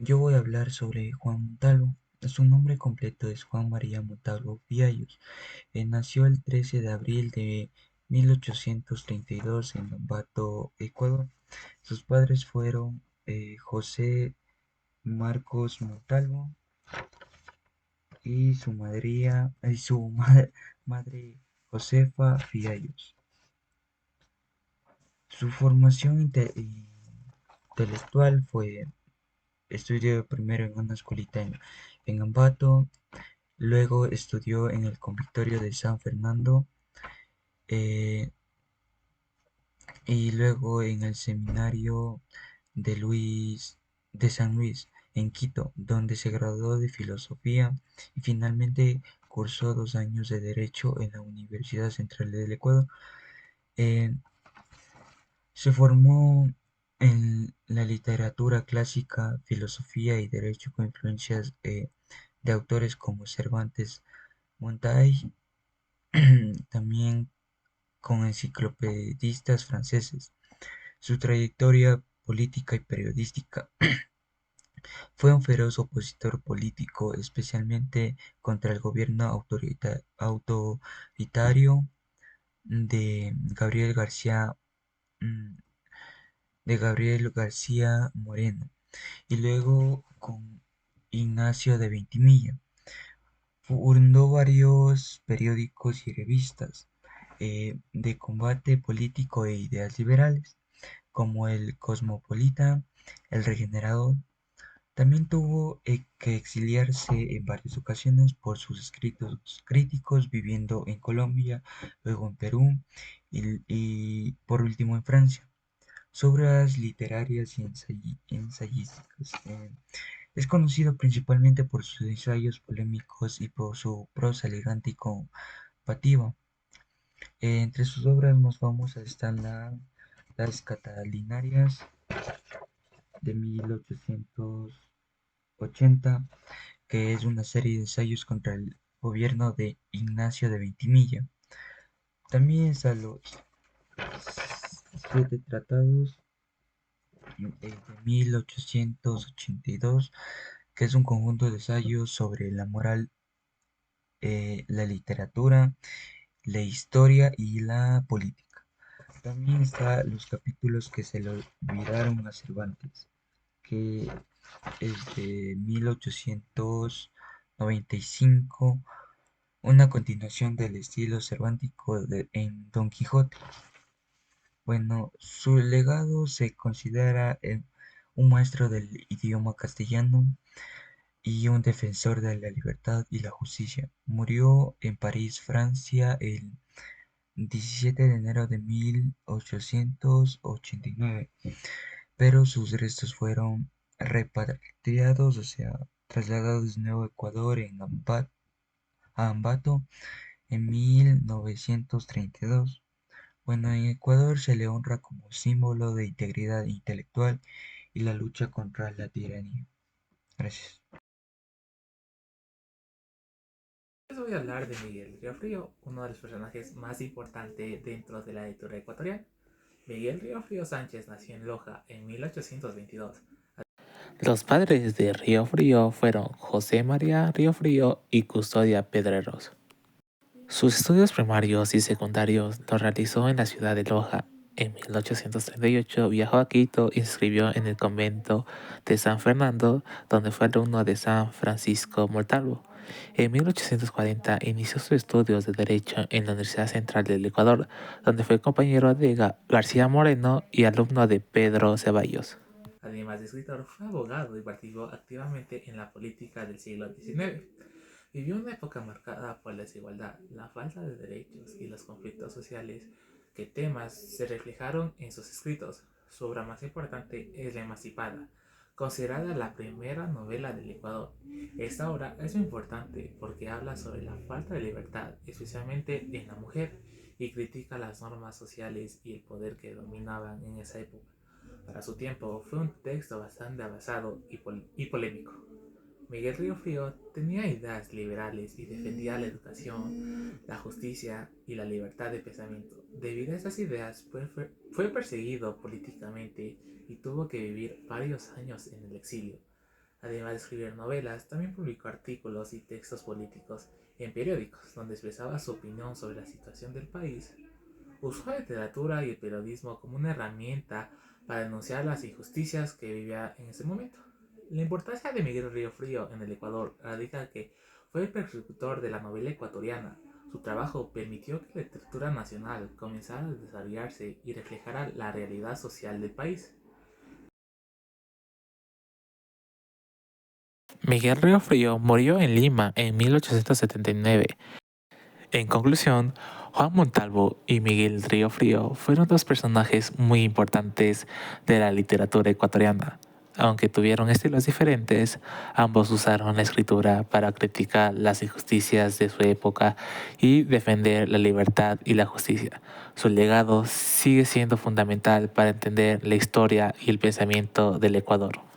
Yo voy a hablar sobre Juan Montalvo. Su nombre completo es Juan María Montalvo Fiallos. Nació el 13 de abril de 1832 en Ambato, Ecuador. Sus padres fueron José Marcos Montalvo y madre Josefa Fiallos. Su formación intelectual fue estudió primero en una escuelita en Ambato. Luego estudió en el Convictorio de San Fernando, eh, y luego en el Seminario de San Luis en Quito, donde se graduó de Filosofía y finalmente cursó 2 años de Derecho en la Universidad Central del Ecuador. Eh, Se formó en la literatura clásica, filosofía y derecho con influencias de autores como Cervantes, Montaigne, también con enciclopedistas franceses. Su trayectoria política y periodística: fue un feroz opositor político, especialmente contra el gobierno autoritario de mm, Gabriel García Moreno, y luego con Ignacio de Veintimilla. Fundó varios periódicos y revistas de combate político e ideas liberales, como el Cosmopolita, el Regenerador. También tuvo que exiliarse en varias ocasiones por sus escritos críticos, viviendo en Colombia, luego en Perú y por último en Francia. Sus obras literarias y ensayísticas. Es conocido principalmente por sus ensayos polémicos y por su prosa elegante y combativa. Entre sus obras más famosas están Las Catalinarias de 1880, que es una serie de ensayos contra el gobierno de Ignacio de Veintimilla. También están los Siete Tratados de 1882, que es un conjunto de ensayos sobre la moral, la literatura, la historia y la política. También están los capítulos que se le olvidaron a Cervantes, que es de 1895, una continuación del estilo cervántico en Don Quijote. Bueno, su legado se considera un maestro del idioma castellano y un defensor de la libertad y la justicia. Murió en París, Francia, el 17 de enero de 1889, pero sus restos fueron repatriados, o sea, trasladados de nuevo a Ecuador a Ambato en 1932. Bueno, en Ecuador se le honra como símbolo de integridad intelectual y la lucha contra la tiranía. Gracias. Les voy a hablar de Miguel Riofrío, uno de los personajes más importantes dentro de la dictadura ecuatoriana. Miguel Riofrío Sánchez nació en Loja en 1822. Los padres de Riofrío fueron José María Riofrío y Custodia Pedreros. Sus estudios primarios y secundarios los realizó en la ciudad de Loja. En 1838 viajó a Quito y se inscribió en el convento de San Fernando, donde fue alumno de San Francisco Montalvo. En 1840 inició sus estudios de Derecho en la Universidad Central del Ecuador, donde fue compañero de García Moreno y alumno de Pedro Ceballos. Además de escritor, fue abogado y participó activamente en la política del siglo XIX. Vivió una época marcada por la desigualdad, la falta de derechos y los conflictos sociales que temas se reflejaron en sus escritos. Su obra más importante es La Emancipada, considerada la primera novela del Ecuador. Esta obra es muy importante porque habla sobre la falta de libertad, especialmente en la mujer, y critica las normas sociales y el poder que dominaban en esa época. Para su tiempo fue un texto bastante avanzado y polémico. Miguel Riofrío tenía ideas liberales y defendía la educación, la justicia y la libertad de pensamiento. Debido a estas ideas, fue perseguido políticamente y tuvo que vivir varios años en el exilio. Además de escribir novelas, también publicó artículos y textos políticos en periódicos, donde expresaba su opinión sobre la situación del país. Usó la literatura y el periodismo como una herramienta para denunciar las injusticias que vivía en ese momento. La importancia de Miguel Río Frío en el Ecuador radica que fue el precursor de la novela ecuatoriana. Su trabajo permitió que la literatura nacional comenzara a desarrollarse y reflejara la realidad social del país. Miguel Río Frío murió en Lima en 1879. En conclusión, Juan Montalvo y Miguel Río Frío fueron dos personajes muy importantes de la literatura ecuatoriana. Aunque tuvieron estilos diferentes, ambos usaron la escritura para criticar las injusticias de su época y defender la libertad y la justicia. Su legado sigue siendo fundamental para entender la historia y el pensamiento del Ecuador.